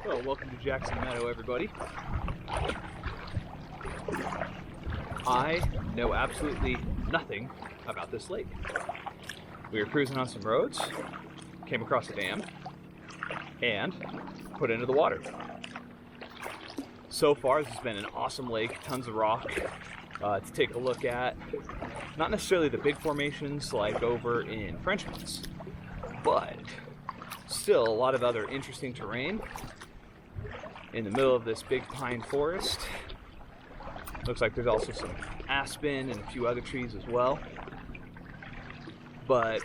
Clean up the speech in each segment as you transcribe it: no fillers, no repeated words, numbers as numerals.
Well, welcome to Jackson Meadow, everybody. I know absolutely nothing about this lake. We were cruising on some roads, came across a dam, and put into the water. So far, this has been an awesome lake, tons of rock to take a look at. Not necessarily the big formations like over in Frenchman's, but still a lot of other interesting terrain in the middle of this big pine forest. Looks like there's also some aspen and a few other trees as well. But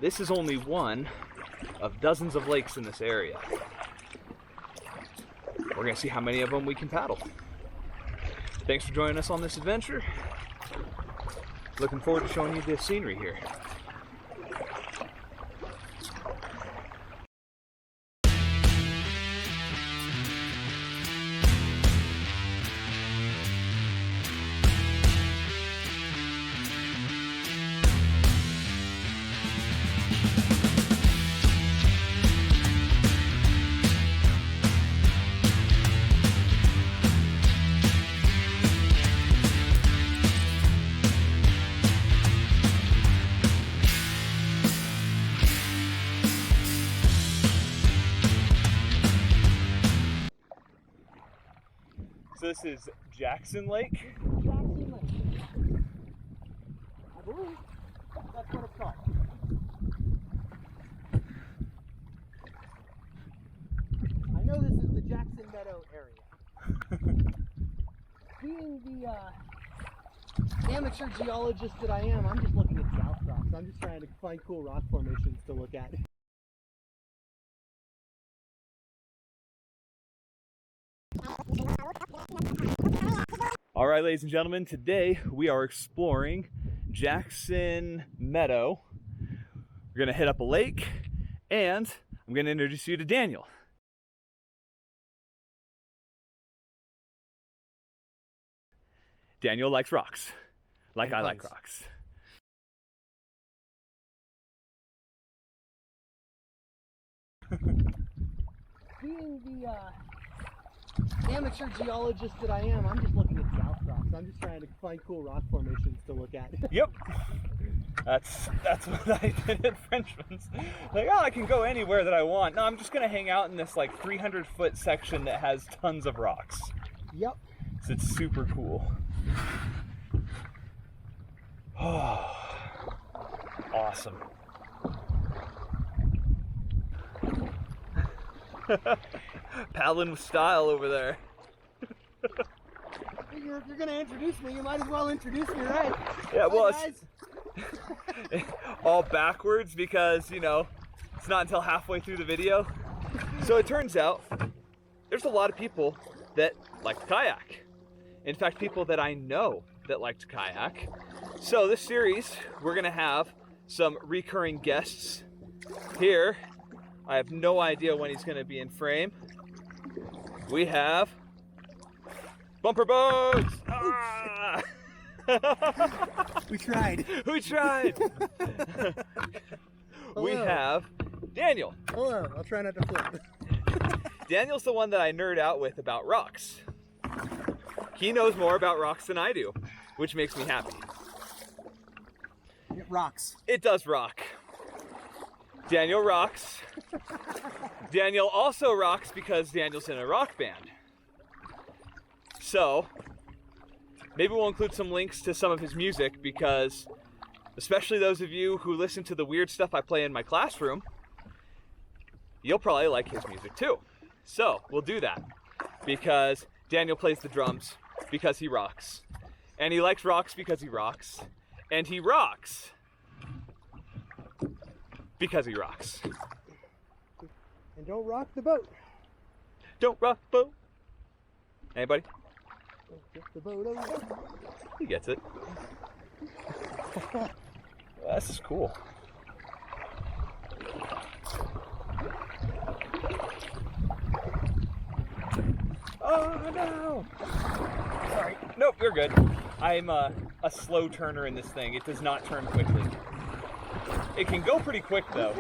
this is only one of dozens of lakes in this area. We're gonna see how many of them we can paddle. Thanks for joining us on this adventure. Looking forward to showing you the scenery here. So this is Jackson Lake? Jackson Lake. I believe that's what it's called. I know this is the Jackson Meadow area. Being the amateur geologist that I am, I'm just looking at the outcrops. I'm just trying to find cool rock formations to look at. All right, ladies and gentlemen, today we are exploring Jackson Meadow. We're gonna hit up a lake, and I'm gonna introduce you to Daniel. Daniel likes rocks, like I like rocks. Being the amateur geologist that I am, I'm just looking at the outcrops. I'm just trying to find cool rock formations to look at. Yep. That's what I did at Frenchman's. Like, oh, I can go anywhere that I want. No, I'm just gonna hang out in this like 300-foot section that has tons of rocks. Yep. So it's super cool. Oh, awesome. Paddling with style over there. If you're gonna introduce me, you might as well introduce me right. Yeah, well, hi, it's all backwards because, you know, it's not until halfway through the video. So it turns out there's a lot of people that like to kayak. In fact, people that I know that like to kayak. So this series, we're gonna have some recurring guests here. I have no idea when he's gonna be in frame. We have Bumper Boats! Ah! We tried. We tried! We have Daniel. Hello, I'll try not to flip. Daniel's the one that I nerd out with about rocks. He knows more about rocks than I do, which makes me happy. It rocks. It does rock. Daniel rocks. Daniel also rocks because Daniel's in a rock band. So, maybe we'll include some links to some of his music because, especially those of you who listen to the weird stuff I play in my classroom, you'll probably like his music too. So, we'll do that because Daniel plays the drums because he rocks. And he likes rocks because he rocks. And he rocks because he rocks. And don't rock the boat. Don't rock the boat. Anybody? Don't get the boat over. He gets it. This is cool. Oh no! Sorry. Nope, you're good. I'm a slow turner in this thing. It does not turn quickly. It can go pretty quick though.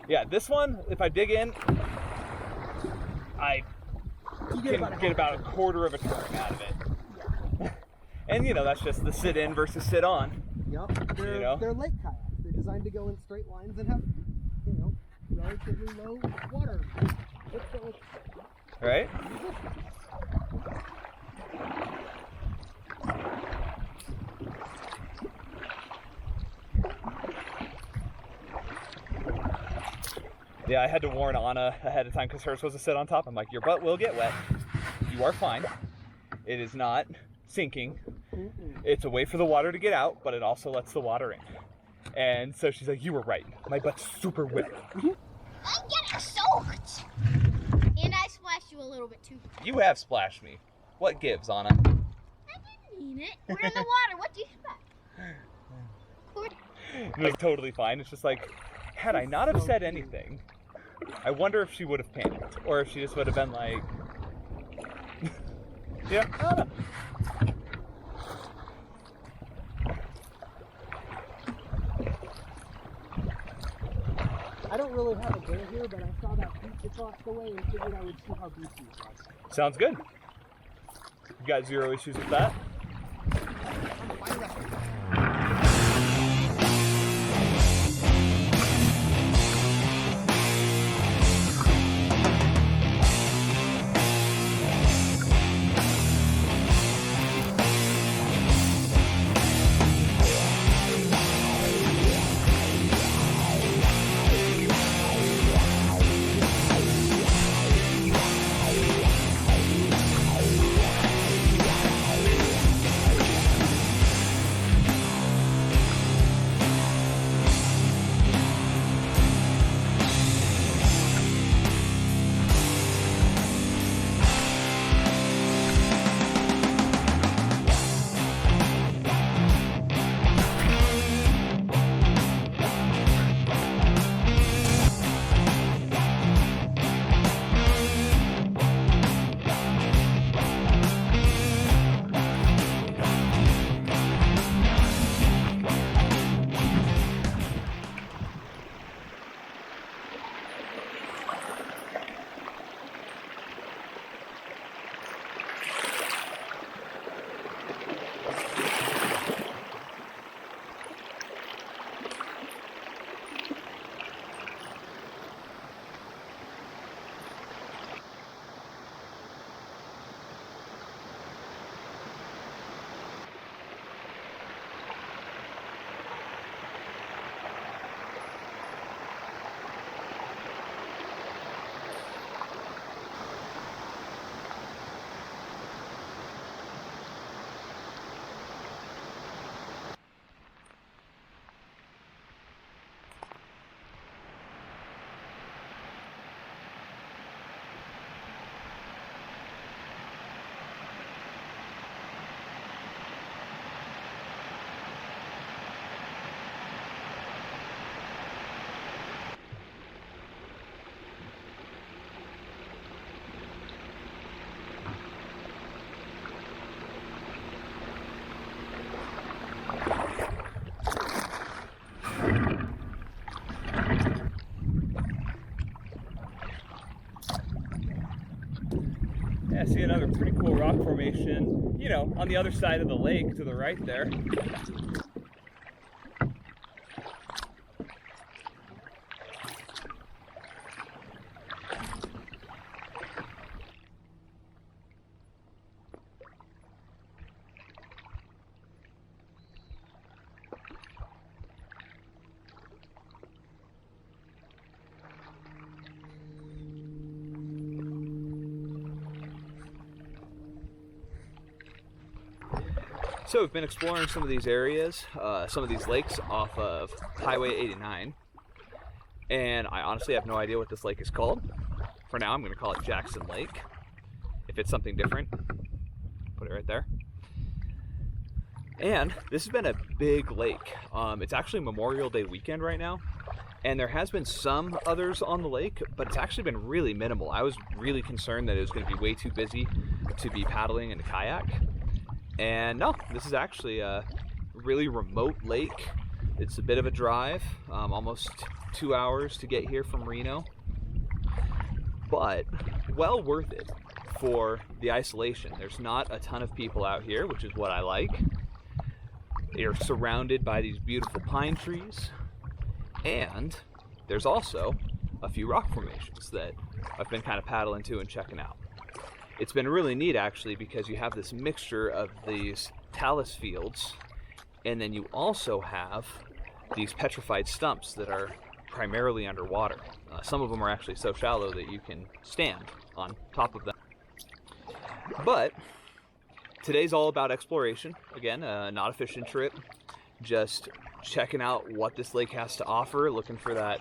Yeah, this one, if I dig in, I You can get about a quarter of a turn out of it. And you know, that's just the sit in versus sit on. Yep. You know? They're lake kayaks. They're designed to go in straight lines and have, you know, relatively low water. Right? Yeah, I had to warn Anna ahead of time because hers was to sit on top. I'm like, your butt will get wet. You are fine. It is not sinking. It's a way for the water to get out, but it also lets the water in. And so she's like, you were right. My butt's super wet. I'm getting soaked. And I splashed you a little bit too. You have splashed me. What gives, Anna? I didn't mean it. We're in the water. What do you expect? It was totally fine. It's just like, had I not have said anything, I wonder if she would have panicked. Or if she just would have been like, yeah, Anna. I don't really have a bear here, but I saw that beach across the way and figured I would see how beachy it was. Sounds good. You got zero issues with that? Yeah, I see another pretty cool rock formation, you know, on the other side of the lake to the right there. So we've been exploring some of these areas, some of these lakes off of Highway 89, and I honestly have no idea what this lake is called. For now, I'm going to call it Jackson Lake. If it's something different, put it right there. And this has been a big lake. It's actually Memorial Day weekend right now, and there has been some others on the lake, but it's actually been really minimal. I was really concerned that it was going to be way too busy to be paddling in a kayak. And no, this is actually a really remote lake. It's a bit of a drive, almost 2 hours to get here from Reno. but well worth it for the isolation. There's not a ton of people out here, which is what I like. You're surrounded by these beautiful pine trees, and there's also a few rock formations that I've been kind of paddling to and checking out. It's been really neat actually, because you have this mixture of these talus fields, and then you also have these petrified stumps that are primarily underwater. Some of them are actually so shallow that you can stand on top of them. But today's all about exploration. Again, not a fishing trip, just checking out what this lake has to offer, looking for that,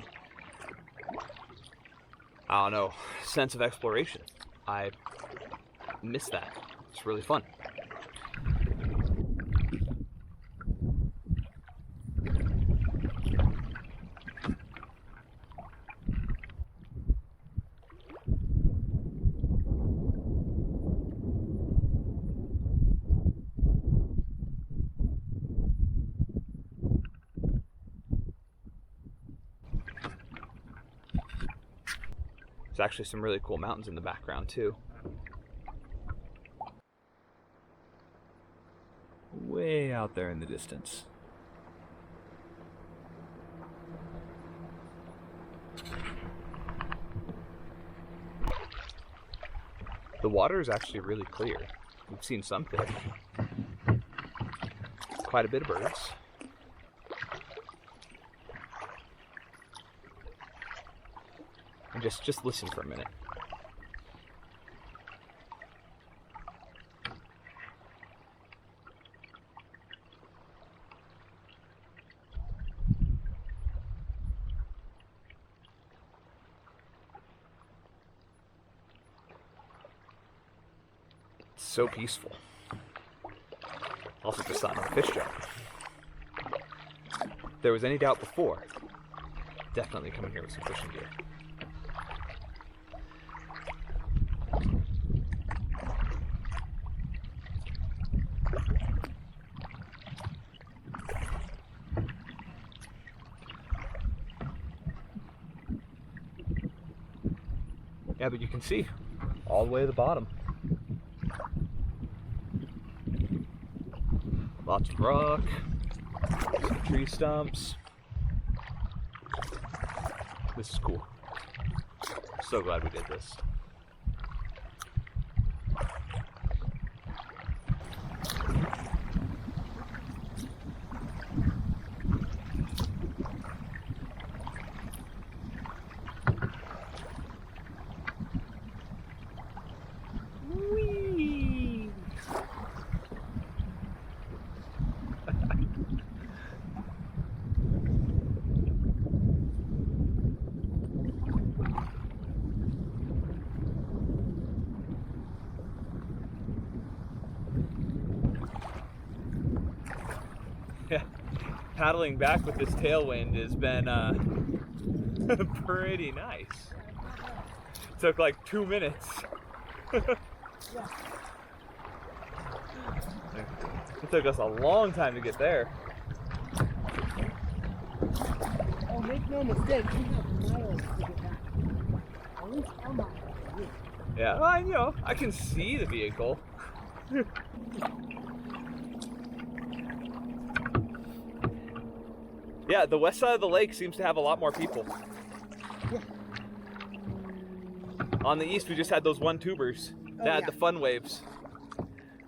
I don't know, sense of exploration. I miss that. It's really fun. There's actually some really cool mountains in the background too. Way out there in the distance. The water is actually really clear. We've seen some fish. Quite a bit of birds. And just listen for a minute. It's so peaceful. Also just not a fish job. If there was any doubt before, definitely coming here with some fishing gear. Yeah, but you can see all the way to the bottom. Lots of rock, some tree stumps. This is cool. So glad we did this. Yeah, paddling back with this tailwind has been pretty nice. Took like 2 minutes. It took us a long time to get there. Oh, make no mistake, we have miles to get back. At least a mile. Yeah, well, you know, I can see the vehicle. Yeah, the west side of the lake seems to have a lot more people. Yeah. On the east, we just had those one tubers that had yeah. the fun waves.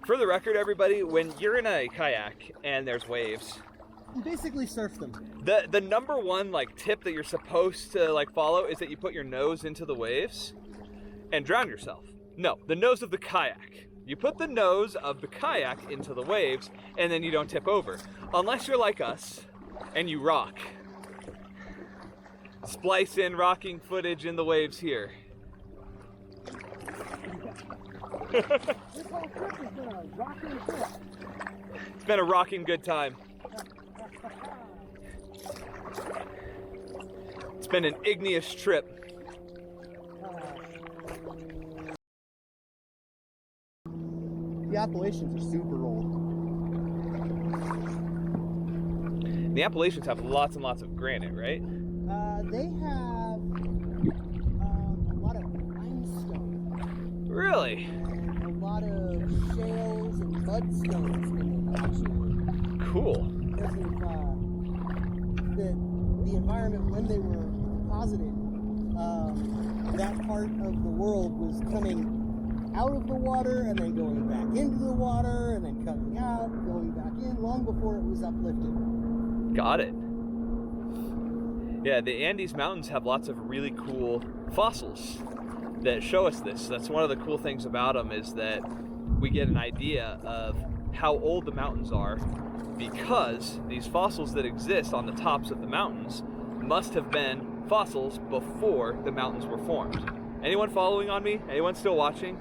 For the record, everybody, when you're in a kayak and there's waves, You basically surf them. the number one tip that you're supposed to follow is that you put your nose into the waves and drown yourself. No, the nose of the kayak. You put the nose of the kayak into the waves and then you don't tip over. Unless you're like us and you rock. Splice in rocking footage in the waves here. This whole trip has been a rocking trip. It's been a rocking good time. It's been an igneous trip. The Appalachians are super old. The Appalachians have lots and lots of granite, right? They have a lot of Really? A lot of shales and mudstones in there, actually. Cool. Because of the environment when they were deposited, that part of the world was coming out of the water and then going back into the water and then coming out, going back in, long before it was uplifted. Got it. Yeah, the Andes Mountains have lots of really cool fossils that show us this. That's one of the cool things about them, is that we get an idea of how old the mountains are because these fossils that exist on the tops of the mountains must have been fossils before the mountains were formed. Anyone following on me? Anyone still watching?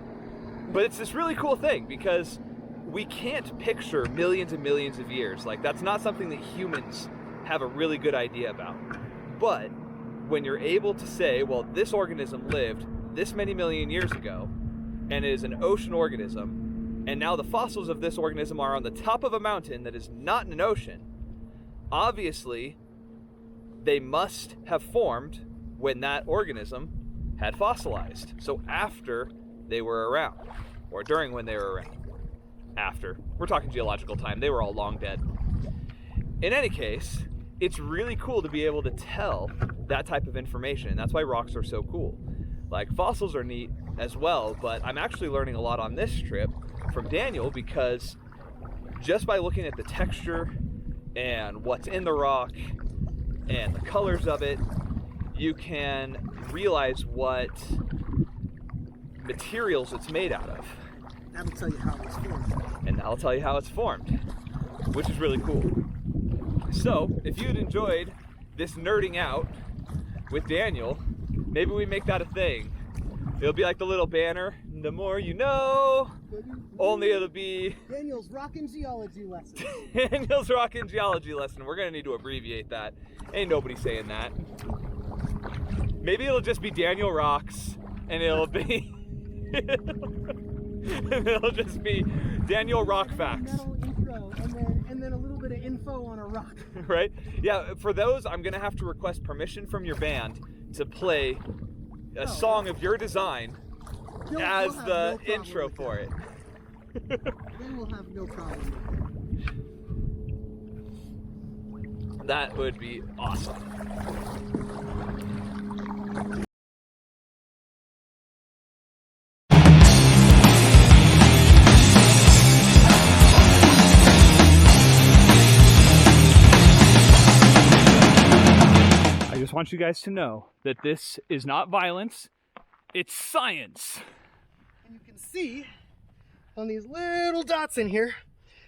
But it's this really cool thing because we can't picture millions and millions of years. Like, that's not something that humans have a really good idea about. But when you're able to say, well, this organism lived this many million years ago and it is an ocean organism, and now the fossils of this organism are on the top of a mountain that is not in an ocean, obviously they must have formed when that organism had fossilized. So after they were around, or during when they were around. After. We're talking geological time. They were all long dead. In any case, it's really cool to be able to tell that type of information. And that's why rocks are so cool. Like, fossils are neat as well, but I'm actually learning a lot on this trip from Daniel, because just by looking at the texture and what's in the rock and the colors of it, you can realize what materials it's made out of. That'll tell you how it's formed. And I'll tell you how it's formed, which is really cool. So, if you'd enjoyed this nerding out with Daniel, maybe we make that a thing. It'll be like the little banner, the more you know, only it'll be Daniel's Rockin' Geology Lesson. Daniel's Rockin' Geology Lesson. We're gonna need to abbreviate that. Ain't nobody saying that. Maybe it'll just be Daniel Rocks, and it'll be and it'll just be Daniel Rock Facts. Intro, and then a little bit of info on a rock. Right? Yeah, for those, I'm gonna have to request permission from your band to play a song of your design as the intro for it. Then we'll have no problem. That would be awesome. I just want you guys to know that this is not violence, it's science. And you can see on these little dots in here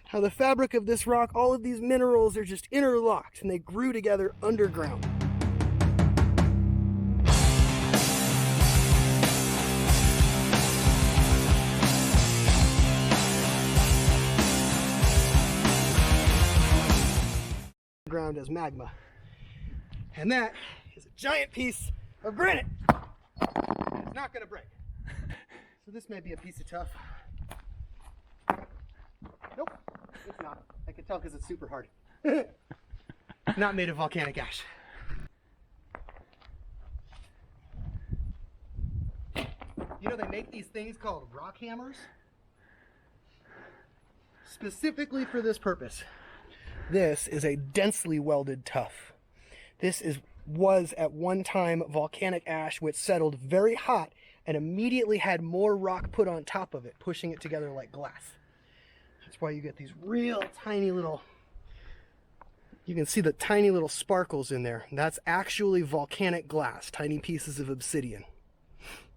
how the fabric of this rock, all of these minerals are just interlocked and they grew together underground. Ground as magma. And that is a giant piece of granite. It's not going to break. So this may be a piece of tough. Nope, it's not. I can tell because it's super hard. Not made of volcanic ash. You know, they make these things called rock hammers specifically for this purpose. This is a densely welded tuff. This was at one time volcanic ash which settled very hot and immediately had more rock put on top of it, pushing it together like glass. That's why you get these real tiny little, you can see the tiny little sparkles in there. That's actually volcanic glass, tiny pieces of obsidian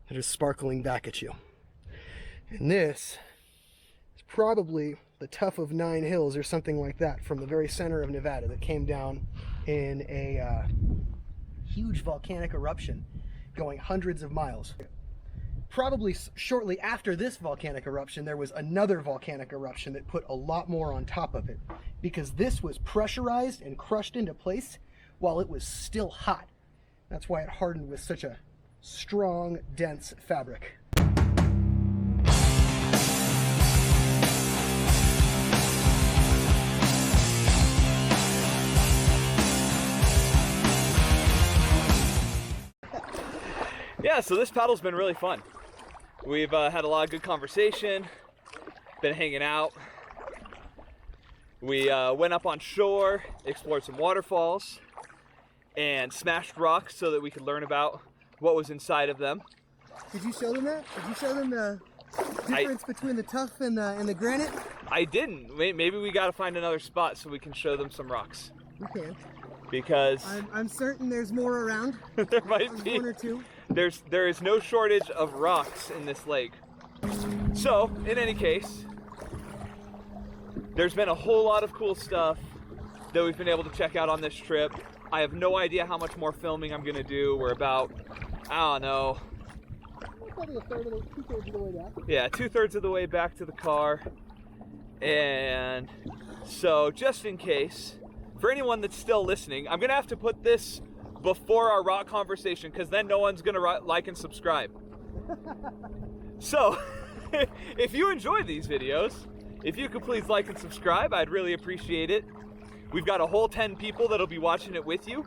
that are sparkling back at you. And this is probably the Tuff of 9 Hills or something like that from the very center of Nevada that came down in a huge volcanic eruption going hundreds of miles. Probably shortly after this volcanic eruption, there was another volcanic eruption that put a lot more on top of it, because this was pressurized and crushed into place while it was still hot. That's why it hardened with such a strong, dense fabric. Yeah, so this paddle's been really fun. We've had a lot of good conversation, been hanging out. We went up on shore, explored some waterfalls, and smashed rocks so that we could learn about what was inside of them. Did you show them that? Did you show them the difference between the tuff and the granite? I didn't. Maybe we got to find another spot so we can show them some rocks. We can. Because I'm certain there's more around. there might be. One or two. There is no shortage of rocks in this lake. So, in any case, there's been a whole lot of cool stuff that we've been able to check out on this trip. I have no idea how much more filming I'm gonna do. We're about, I don't know. Probably two-thirds of the way back. Yeah, 2/3 of the way back to the car. And so, just in case, for anyone that's still listening, I'm gonna have to put this before our rock conversation because then no one's gonna like and subscribe. So, if you enjoy these videos, if you could please like and subscribe, I'd really appreciate it. We've got a whole 10 people that'll be watching it with you.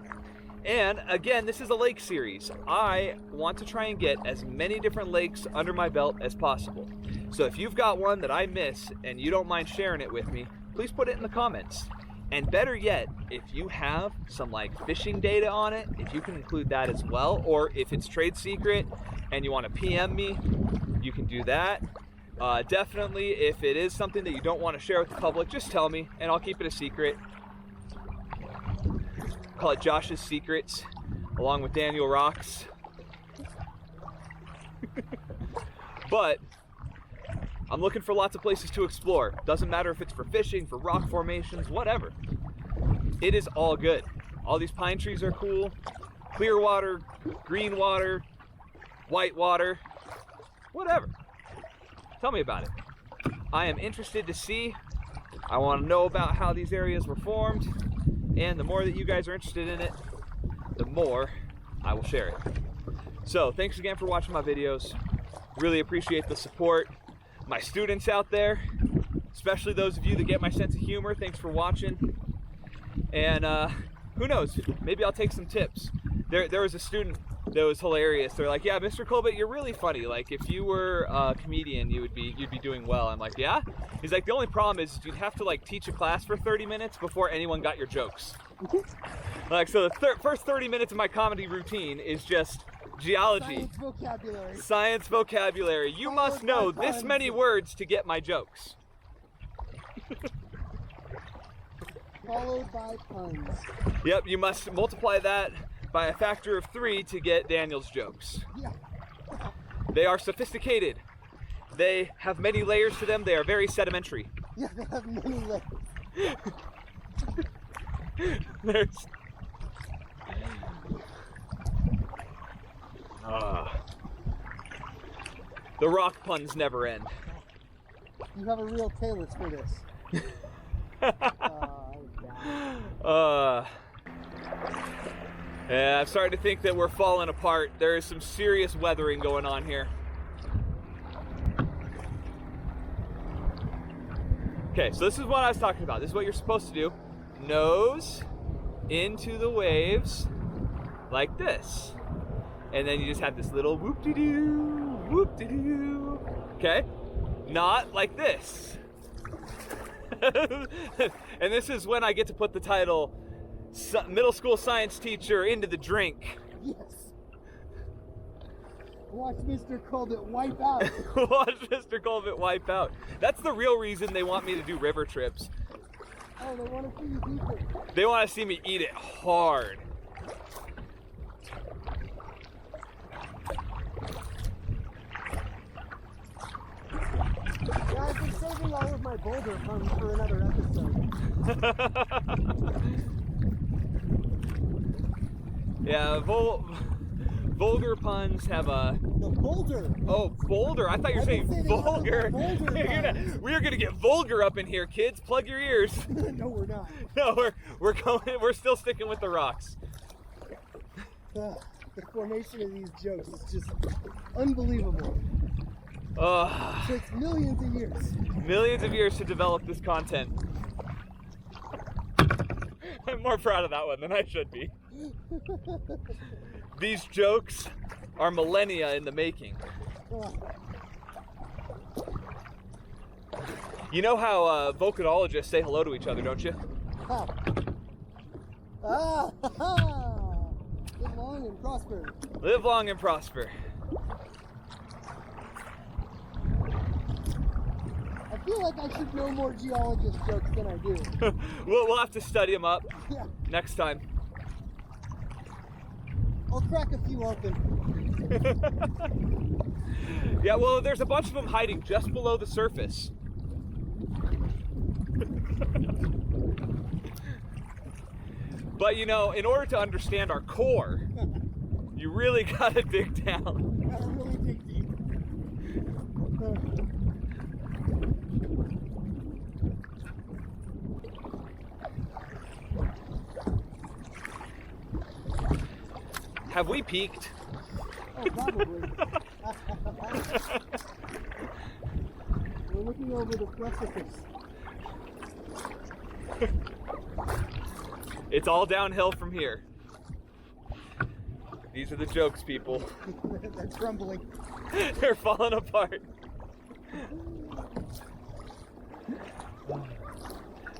And again, this is a lake series. I want to try and get as many different lakes under my belt as possible. So if you've got one that I miss and you don't mind sharing it with me, please put it in the comments. And better yet, if you have some like fishing data on it, if you can include that as well, or if it's trade secret and you want to PM me, you can do that. Definitely, if it is something that you don't want to share with the public, just tell me and I'll keep it a secret. Call it Josh's Secrets, along with Daniel Rocks. But I'm looking for lots of places to explore. Doesn't matter if it's for fishing, for rock formations, whatever. It is all good. All these pine trees are cool. Clear water, green water, white water, whatever. Tell me about it. I am interested to see. I want to know about how these areas were formed. And the more that you guys are interested in it, the more I will share it. So thanks again for watching my videos. Really appreciate the support. My students out there, especially those of you that get my sense of humor, thanks for watching. And who knows, maybe I'll take some tips. There was a student that was hilarious. They're like, yeah, Mr. Colbert, you're really funny. Like if you were a comedian, you'd be doing well. I'm like, yeah? He's like, the only problem is you'd have to like teach a class for 30 minutes before anyone got your jokes. Like, so the first 30 minutes of my comedy routine is just geology. Science vocabulary. Science vocabulary. You must know this many words to get my jokes. Followed by puns. Yep, you must multiply that by a factor of 3 to get Daniel's jokes. Yeah. They are sophisticated. They have many layers to them. They are very sedimentary. Yeah, they have many layers. There's... The rock puns never end. You have a real talus for this. Yeah, I'm starting to think that we're falling apart. There is some serious weathering going on here. Okay, so this is what I was talking about. This is what you're supposed to do. Nose into the waves like this. And then you just have this little whoop-de-doo, whoop-de-doo. Okay? Not like this. And this is when I get to put the title middle school science teacher into the drink. Yes. Watch Mr. Colbert wipe out. Watch Mr. Colbert wipe out. That's the real reason they want me to do river trips. Oh, they want to see you eat it. They want to see me eat it hard. Yeah, I've been saving all of my boulder puns for another episode. Yeah, vulgar puns have a... The boulder. Oh, boulder. I thought you were saying vulgar. We are gonna get vulgar up in here, kids. Plug your ears. No, we're not. No, we're still sticking with the rocks. The formation of these jokes is just unbelievable. It takes millions of years. Millions of years to develop this content. I'm more proud of that one than I should be. These jokes are millennia in the making. You know how volcanologists say hello to each other, don't you? Live long and prosper. Live long and prosper. I feel like I should know more geologist jokes than I do. We'll have to study them up Yeah. next time. I'll crack a few open. Yeah, well, there's a bunch of them hiding just below the surface. But you know, in order to understand our core, you really gotta dig down. Gotta really dig deep. Have we peaked? Oh, probably. We're looking over the precipice. It's all downhill from here. These are the jokes, people. They're crumbling. They're falling apart.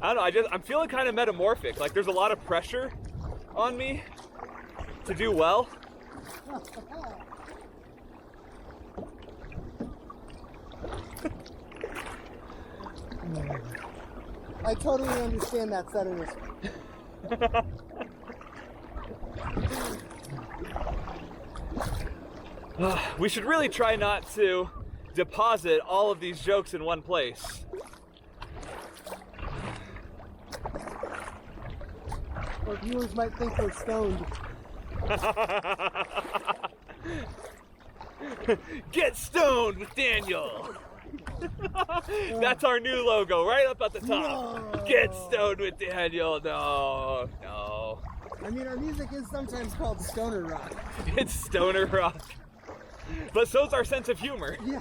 I don't know, I'm feeling kind of metamorphic. Like there's a lot of pressure on me to do well. I totally understand that setting. We should really try not to deposit all of these jokes in one place. Or viewers might think we're stoned. Get stoned with Daniel. That's our new logo right up at the top. No. Get stoned with Daniel. No. I mean, our music is sometimes called stoner rock. It's stoner rock. But so's our sense of humor. Yeah.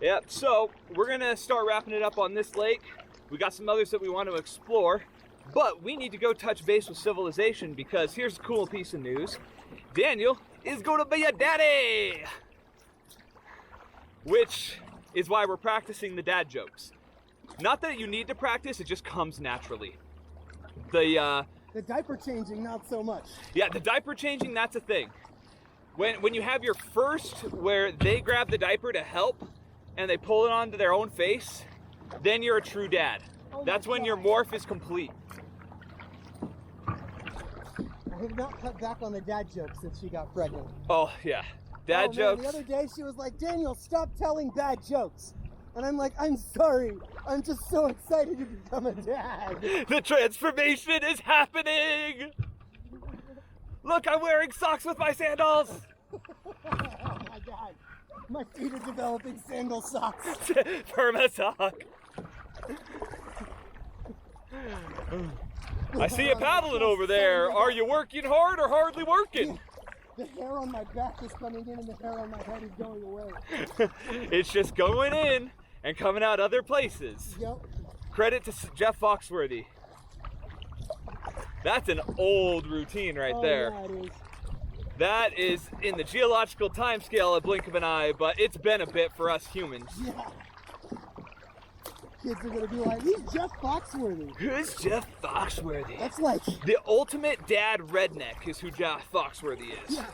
Yeah, so we're gonna start wrapping it up on this lake. We got some others that we want to explore, but we need to go touch base with civilization because here's a cool piece of news. Daniel is going to be a daddy! Which is why we're practicing the dad jokes. Not that you need to practice, it just comes naturally. The diaper changing, not so much. Yeah, the diaper changing, that's a thing. When you have your first where they grab the diaper to help and they pull it onto their own face, then you're a true dad. Oh, that's when your morph is complete. I have not cut back on the dad jokes since she got pregnant. Oh, yeah. Dad jokes. Man, the other day she was like, Daniel, stop telling bad jokes. And I'm like, I'm sorry. I'm just so excited to become a dad. The transformation is happening! Look, I'm wearing socks with my sandals! Oh my God. My feet are developing sandal socks. Perma sock. I see you paddling over there. Are you working hard or hardly working? The hair on my back is coming in and the hair on my head is going away. It's just going in and coming out other places. Yep. Credit to Jeff Foxworthy. That's an old routine right there. Yeah, it is. That is in the geological time scale a blink of an eye, but it's been a bit for us humans. Yeah. Kids are gonna be like, he's Jeff Foxworthy. Who's Jeff Foxworthy? That's like the ultimate dad redneck is who Jeff Foxworthy is. Yeah.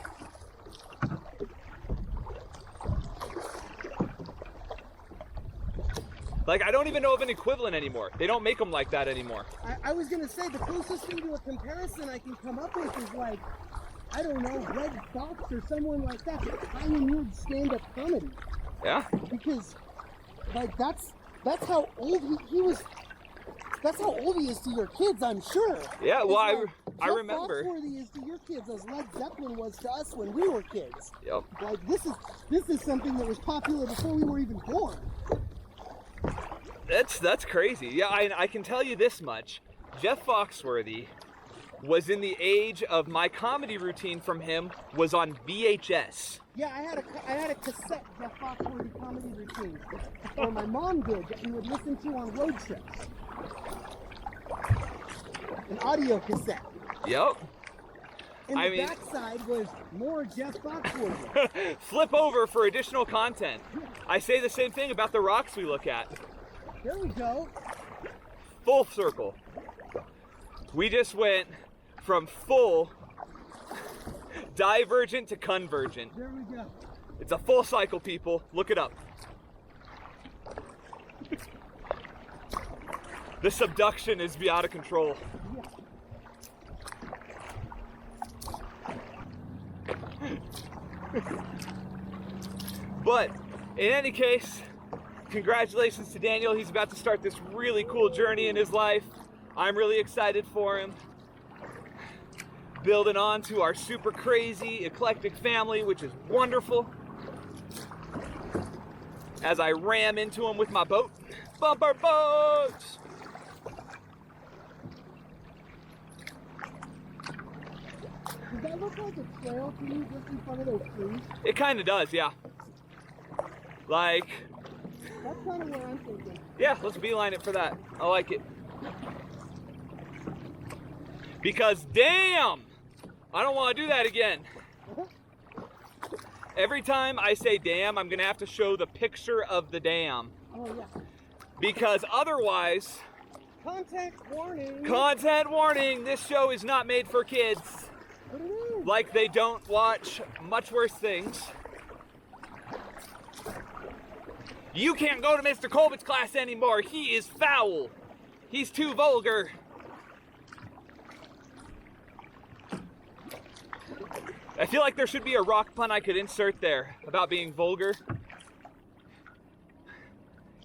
Like, I don't even know of an equivalent anymore. They don't make them like that anymore. I was gonna say the closest thing to a comparison I can come up with is like, I don't know, Red Fox or someone like that pioneered stand-up comedy. Yeah? Because, like, that's how old he was. That's how old he is to your kids, I'm sure. Yeah, well, I Jeff remember. Foxworthy is to your kids as Led Zeppelin was to us when we were kids. Yep. Like, this is something that was popular before we were even born. That's crazy. Yeah, I can tell you this much. Jeff Foxworthy was in the age of my comedy routine from him was on VHS. Yeah, I had a cassette Jeff Foxworthy comedy routine, or my mom did, that we would listen to on road trips. An audio cassette. Yep. And I the mean, backside was more Jeff Foxworthy. flip over for additional content. I say the same thing about the rocks we look at. There we go. Full circle. We just went from full divergent to convergent. There we go. It's a full cycle, people. Look it up. The subduction is out of control. But in any case, congratulations to Daniel. He's about to start this really cool journey in his life. I'm really excited for him. Building on to our super crazy, eclectic family, which is wonderful. As I ram into him with my boat. Bumper boats! Does that look like a trail to you just in front of those trees? It kind of does, yeah. Like, That's kind of what I'm thinking. yeah, let's beeline it for that. I like it. Because damn, I don't want to do that again. Every time I say damn, I'm gonna have to show the picture of the dam. Oh yeah. Because otherwise, Content warning. content warning, this show is not made for kids. What it is? Like they don't watch much worse things. You can't go to Mr. Colbert's class anymore. He is foul. He's too vulgar. I feel like there should be a rock pun I could insert there about being vulgar.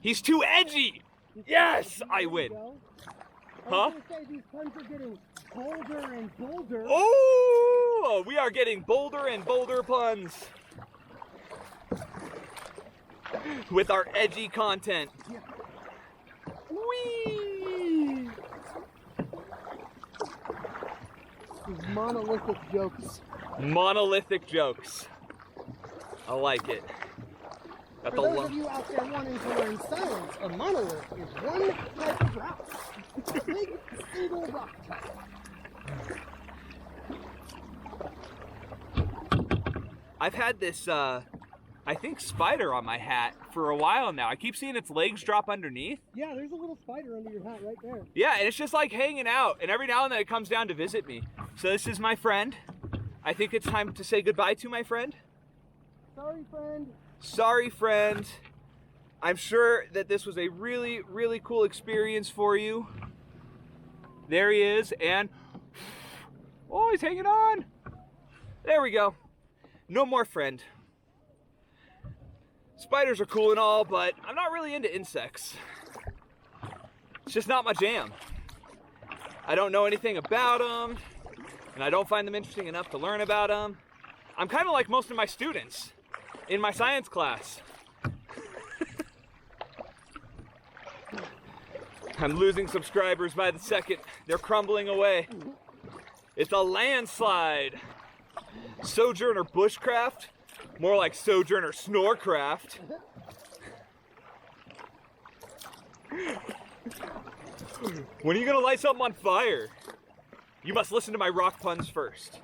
He's too edgy. Yes, I win. I Huh? was gonna say these puns are getting bolder and bolder. Oh, we are getting bolder and bolder puns with our edgy content. Yeah. Whee! These monolithic jokes. Monolithic jokes. I like it. Got For the those of you out there wanting to learn science, a monolith is one type of rock. It's a big single rock type. I've had this, I think, spider on my hat for a while now. I keep seeing its legs drop underneath. Yeah, there's a little spider under your hat right there. Yeah, and it's just like hanging out. And every now and then it comes down to visit me. So this is my friend. I think it's time to say goodbye to my friend. Sorry, friend. Sorry, friend. I'm sure that this was a really, really cool experience for you. There he is, and oh, he's hanging on. There we go. No more friend. Spiders are cool and all, but I'm not really into insects. It's just not my jam. I don't know anything about them, and I don't find them interesting enough to learn about them. I'm kind of like most of my students in my science class. I'm losing subscribers by the second. They're crumbling away. It's a landslide. Sojourner Bushcraft, more like Sojourner Snorecraft. When are you gonna light something on fire? You must listen to my rock puns first.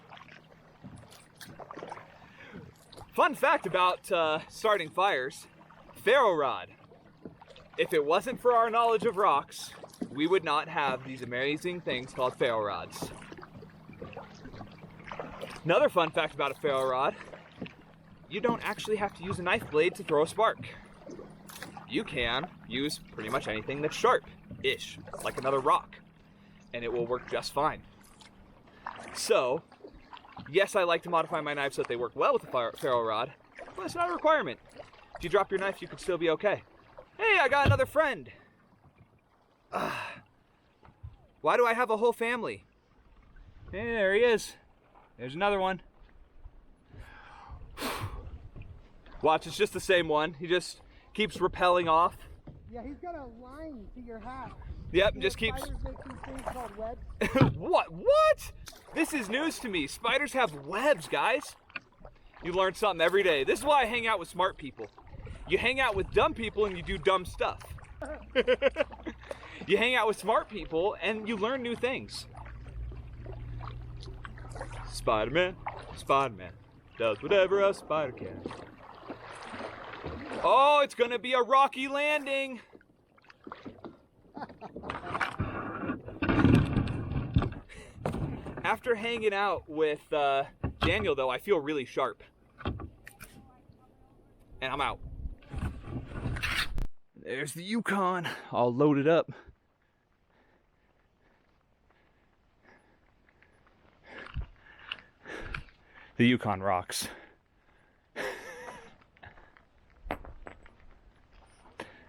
Fun fact about starting fires, ferro rod. If it wasn't for our knowledge of rocks, we would not have these amazing things called ferro rods. Another fun fact about a ferro rod, you don't actually have to use a knife blade to throw a spark. You can use pretty much anything that's sharp-ish, like another rock, and it will work just fine. So, yes, I like to modify my knives so that they work well with a ferro rod, but it's not a requirement. If you drop your knife, you could still be okay. Hey, I got another friend. Why do I have a whole family? Hey, there he is. There's another one. Watch, it's just the same one. He just keeps rappelling off. Yeah, he's got a line to your hat. Yep, You just know, keeps... spiders make these things called webs. What? This is news to me. Spiders have webs, guys. You learn something every day. This is why I hang out with smart people. You hang out with dumb people and you do dumb stuff. You hang out with smart people and you learn new things. Spider-Man, Spider-Man does whatever a spider can. Oh, it's gonna be a rocky landing. After hanging out with Daniel, though, I feel really sharp. And I'm out. There's the Yukon, all loaded up. The Yukon rocks.